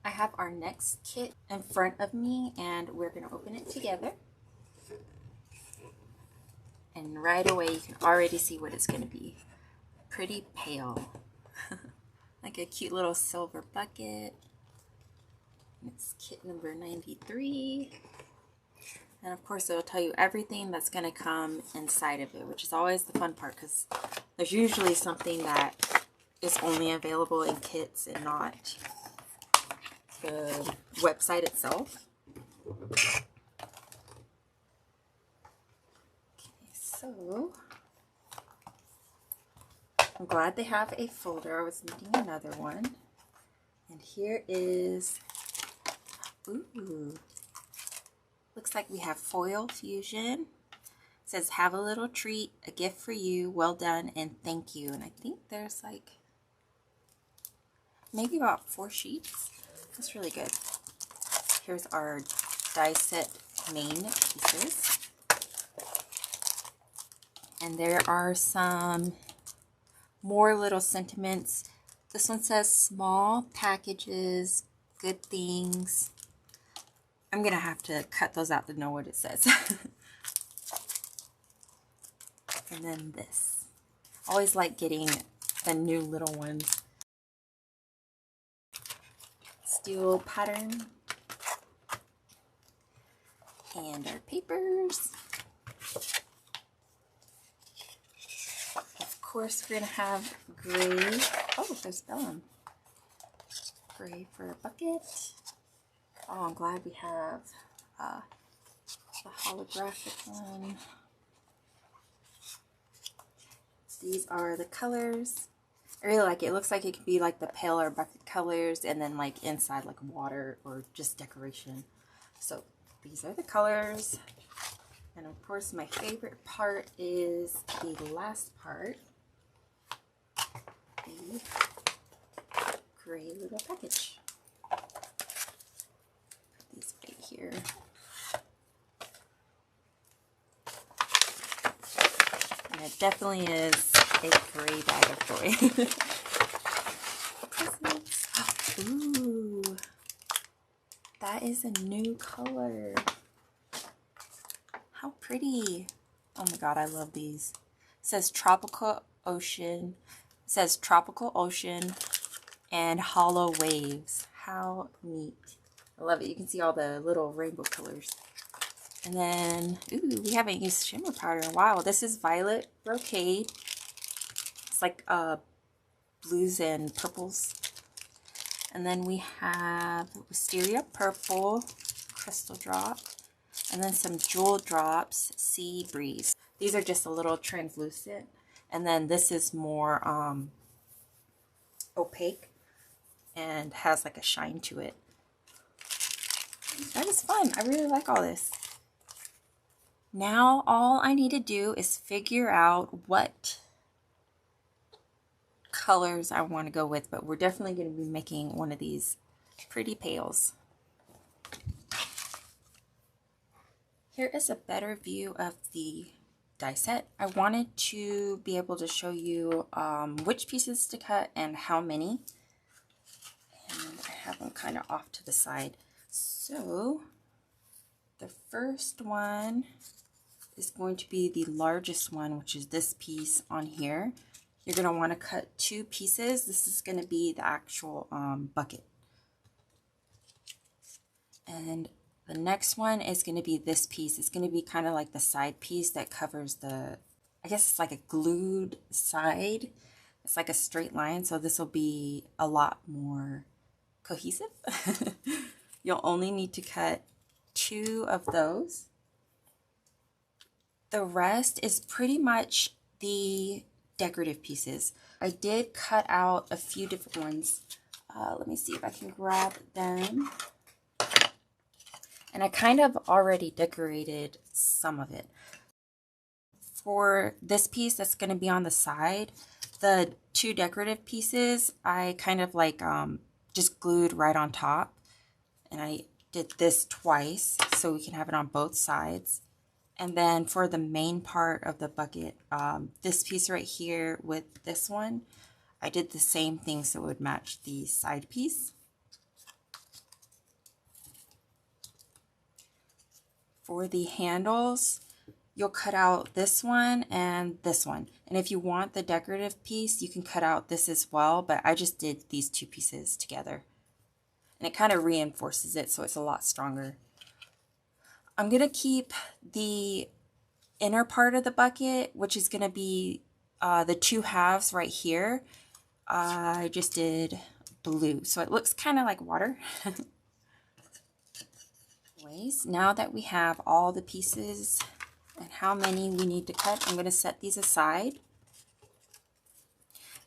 I have our next kit in front of me and we're going to open it together. And right away you can already see what it's going to be. Pretty Pail. Like a cute little silver bucket. It's kit number 93. And of course it'll tell you everything that's going to come inside of it, which is always the fun part because there's usually something that is only available in kits and not the website itself. Okay, so I'm glad they have a folder. I was needing another one. And here is, ooh, looks like we have foil fusion. It says, have a little treat, a gift for you, well done, and thank you. And I think there's like maybe about 4 sheets. That's really good. Here's our die set main pieces. And there are some more little sentiments. This one says small packages, good things. I'm gonna have to cut those out to know what it says. And then this. Always like getting the new little ones. Steel pattern. And our papers. Of course, we're gonna have gray. Oh, there's vellum. Gray for a bucket. Oh, I'm glad we have the holographic one. These are the colors. I really like it. It looks like it could be like the pail or bucket colors, and then like inside like water or just decoration. So these are the colors. And of course, my favorite part is the last part. The gray little package. Put these right here. And it definitely is a gray bag of joy. Ooh, that is a new color. How pretty. Oh my god, I love these. It says tropical ocean. It says tropical ocean and hollow waves. How neat. I love it. You can see all the little rainbow colors. And then, ooh, we haven't used shimmer powder in a while. This is violet brocade. It's like blues and purples. And then we have wisteria purple, crystal drop, and then some jewel drops, sea breeze. These are just a little translucent. And then this is more opaque and has like a shine to it. That is fun. I really like all this. Now all I need to do is figure out what colors I want to go with, but we're definitely going to be making one of these pretty pails. Here is a better view of the die set. I wanted to be able to show you which pieces to cut and how many. And I have them kind of off to the side. So the first one is going to be the largest one, which is this piece on here. You're going to want to cut 2 pieces. This is going to be the actual bucket. And the next one is going to be this piece. It's going to be kind of like the side piece that covers the, I guess it's like a glued side. It's like a straight line, so this will be a lot more cohesive. You'll only need to cut 2 of those. The rest is pretty much the decorative pieces. I did cut out a few different ones. Let me see if I can grab them. And I kind of already decorated some of it. For this piece that's going to be on the side, the 2 decorative pieces, I kind of like just glued right on top. And I did this twice so we can have it on both sides. And then for the main part of the bucket, this piece right here with this one, I did the same thing so it would match the side piece. for the handles, you'll cut out this one and this one. And if you want the decorative piece, you can cut out this as well, but I just did these two pieces together. And it kind of reinforces it, so it's a lot stronger. I'm going to keep the inner part of the bucket, which is going to be the two halves right here. I just did blue, so it looks kind of like water. Anyways, now that we have all the pieces and how many we need to cut, I'm going to set these aside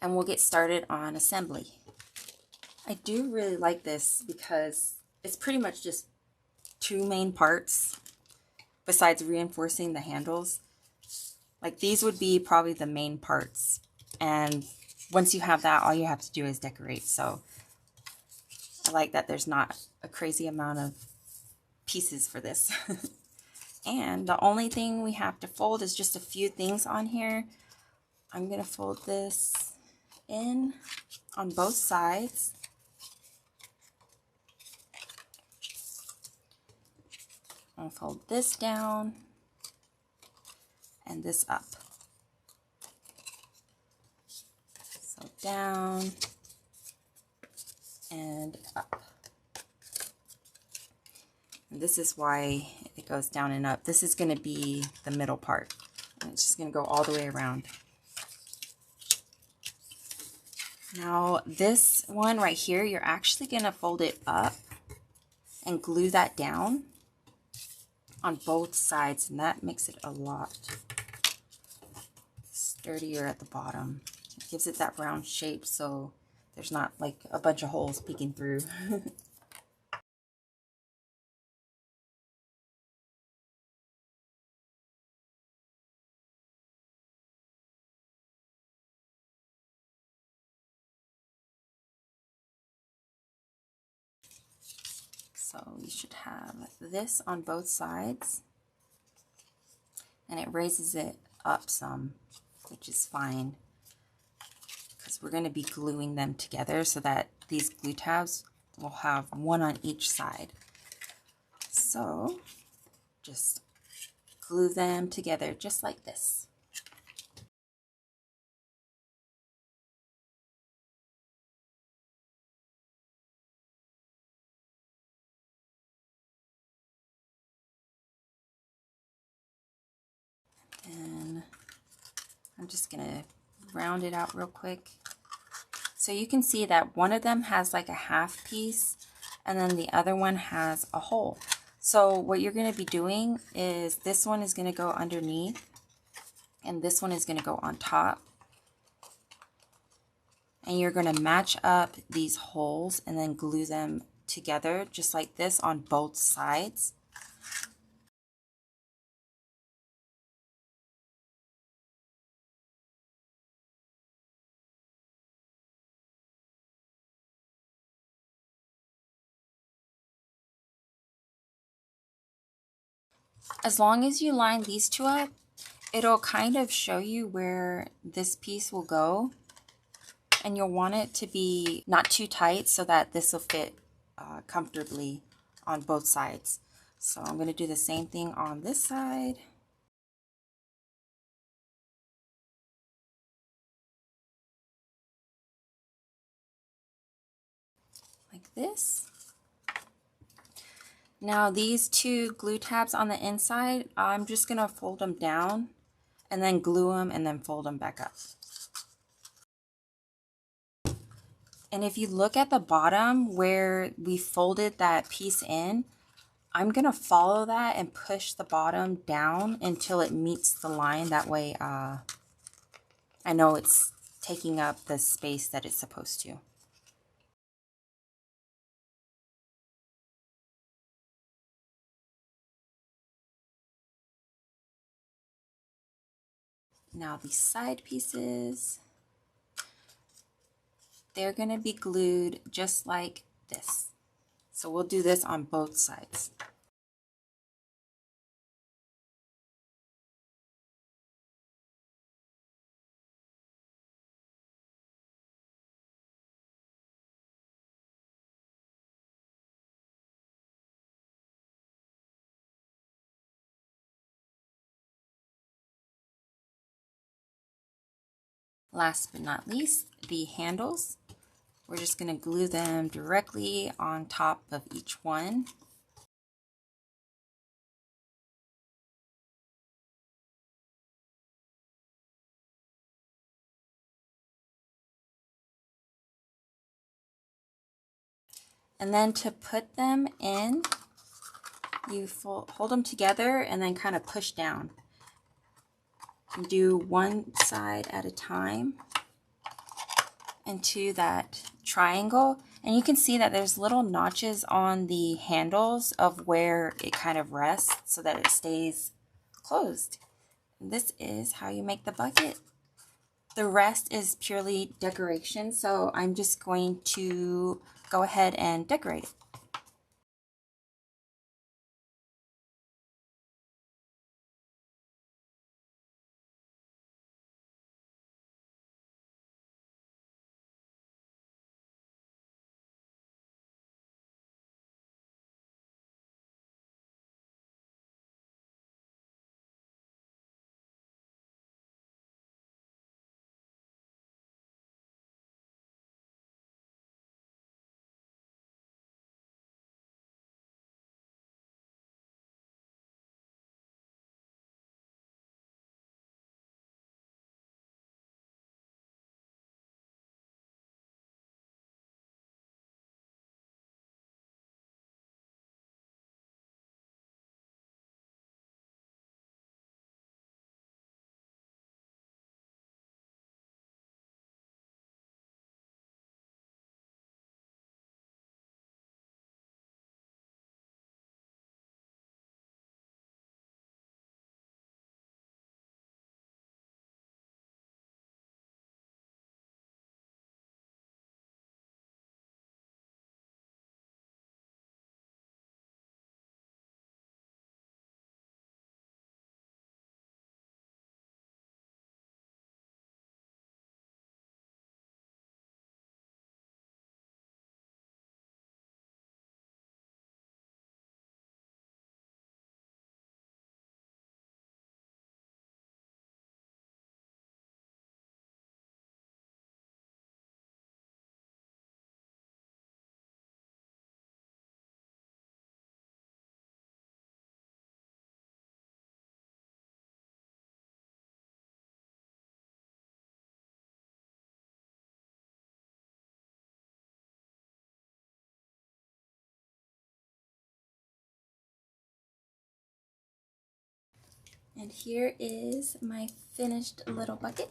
and we'll get started on assembly. I do really like this because it's pretty much just two main parts besides reinforcing the handles. Like these would be probably the main parts, and once you have that, all you have to do is decorate. So I like that there's not a crazy amount of pieces for this. And the only thing we have to fold is just a few things on here. I'm going to fold this in on both sides. I'll fold this down and this up. So down and up. And this is why it goes down and up. This is going to be the middle part. And it's just going to go all the way around. Now this one right here, you're actually going to fold it up and glue that down on both sides, and that makes it a lot sturdier at the bottom. It gives it that round shape so there's not like a bunch of holes peeking through. So you should have this on both sides, and it raises it up some, which is fine because we're going to be gluing them together so that these glue tabs will have one on each side. So just glue them together just like this. And I'm just gonna round it out real quick. So you can see that one of them has like a half piece and then the other one has a hole. So what you're going to be doing is this one is going to go underneath and this one is going to go on top. And you're going to match up these holes and then glue them together just like this on both sides. As long as you line these two up, it'll kind of show you where this piece will go. And you'll want it to be not too tight so that this will fit comfortably on both sides. So I'm going to do the same thing on this side. Like this. Now these two glue tabs on the inside, I'm just going to fold them down and then glue them and then fold them back up. And if you look at the bottom where we folded that piece in, I'm going to follow that and push the bottom down until it meets the line. That way I know it's taking up the space that it's supposed to. Now these side pieces, they're going to be glued just like this. So we'll do this on both sides. last but not least, the handles. We're just going to glue them directly on top of each one. And then to put them in, you hold them together and then kind of push down. You do one side at a time into that triangle, and you can see that there's little notches on the handles of where it kind of rests so that it stays closed. And this is how you make the bucket. The rest is purely decoration, so I'm just going to go ahead and decorate it. And here is my finished little bucket.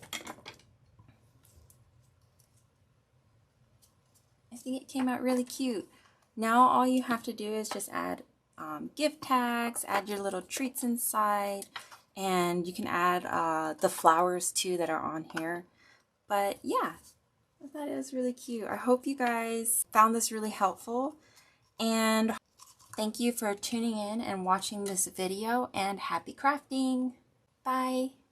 I think it came out really cute. Now all you have to do is just add gift tags, add your little treats inside, and you can add the flowers too that are on here. But yeah, that is really cute. I hope you guys found this really helpful, and thank you for tuning in and watching this video, and happy crafting! Bye!